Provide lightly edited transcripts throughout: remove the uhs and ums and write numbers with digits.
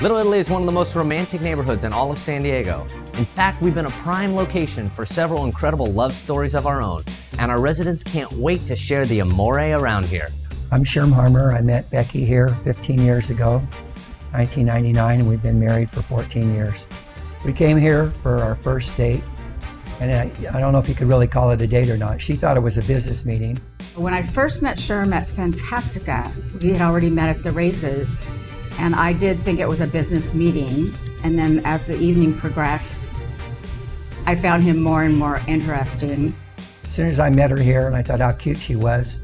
Little Italy is one of the most romantic neighborhoods in all of San Diego. In fact, we've been a prime location for several incredible love stories of our own, and our residents can't wait to share the amore around here. I'm Sherm Harmer. I met Becky here 15 years ago, 1999, and we've been married for 14 years. We came here for our first date, and I don't know if you could really call it a date or not. She thought it was a business meeting. When I first met Sherm at Fantastica, we had already met at the races, and I did think it was a business meeting. And then as the evening progressed, I found him more and more interesting. As soon as I met her here, and I thought how cute she was,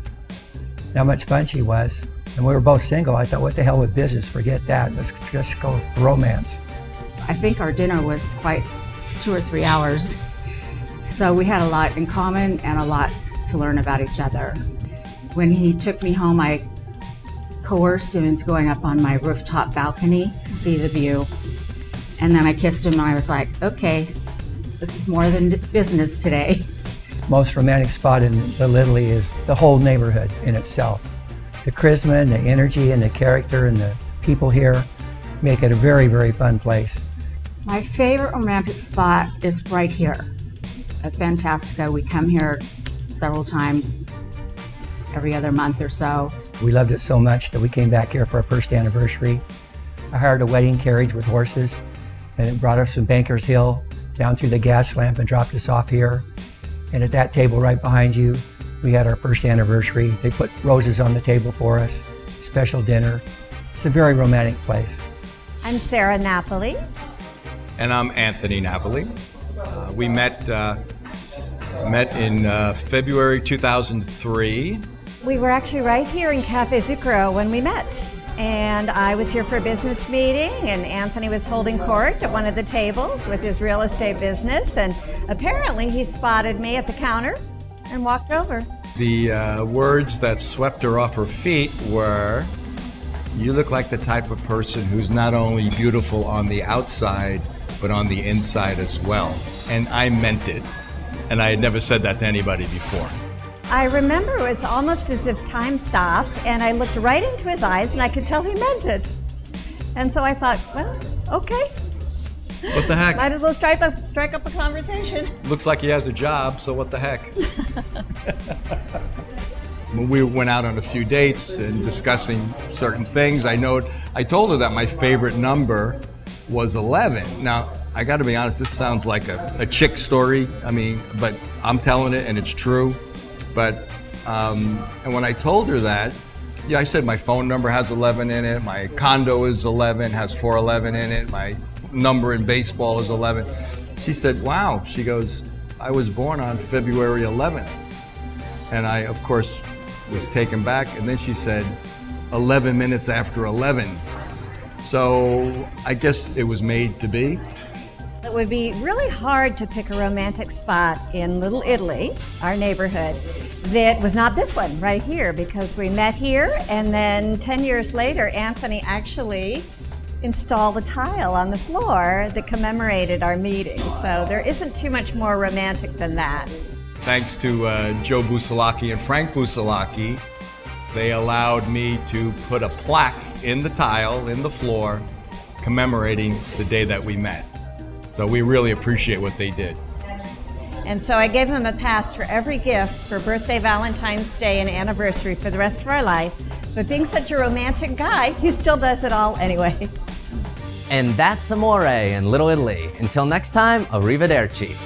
how much fun she was, and we were both single, I thought, what the hell with business? Forget that. Let's just go with romance. I think our dinner was quite 2 or 3 hours. So we had a lot in common and a lot to learn about each other. When he took me home, I coerced him into going up on my rooftop balcony to see the view. And then I kissed him and I was like, okay, this is more than business today. Most romantic spot in Little Italy is the whole neighborhood in itself. The charisma and the energy and the character and the people here make it a very, very fun place. My favorite romantic spot is right here at Fantastica. We come here several times every other month or so. We loved it so much that we came back here for our first anniversary. I hired a wedding carriage with horses, and it brought us from Bankers Hill down through the gas lamp and dropped us off here. And at that table right behind you, we had our first anniversary. They put roses on the table for us, special dinner. It's a very romantic place. I'm Sarah Napoli. And I'm Anthony Napoli. We met in February 2003. We were actually right here in Cafe Zucchero when we met. And I was here for a business meeting, and Anthony was holding court at one of the tables with his real estate business, and apparently he spotted me at the counter and walked over. The words that swept her off her feet were, "You look like the type of person who's not only beautiful on the outside, but on the inside as well." And I meant it. And I had never said that to anybody before. I remember it was almost as if time stopped, and I looked right into his eyes and I could tell he meant it. And so I thought, well, okay. What the heck? Might as well strike up a conversation. Looks like he has a job, so what the heck? We went out on a few dates and discussing certain things. I told her that my favorite number was 11. Now, I got to be honest, this sounds like a chick story. I mean, but I'm telling it and it's true. But, and when I told her that, yeah, I said my phone number has 11 in it, my condo is 11, has 411 in it, my number in baseball is 11. She said, wow, she goes, I was born on February 11th. And I, of course, was taken back. And then she said, 11 minutes after 11. So I guess it was made to be. It would be really hard to pick a romantic spot in Little Italy, our neighborhood, that was not this one right here, because we met here, and then 10 years later, Anthony actually installed a tile on the floor that commemorated our meeting. So there isn't too much more romantic than that. Thanks to Joe Busalaki and Frank Busalaki, they allowed me to put a plaque in the tile, in the floor, commemorating the day that we met. So we really appreciate what they did. And so I gave him a pass for every gift for birthday, Valentine's Day, and anniversary for the rest of our life. But being such a romantic guy, he still does it all anyway. And that's amore in Little Italy. Until next time, arrivederci.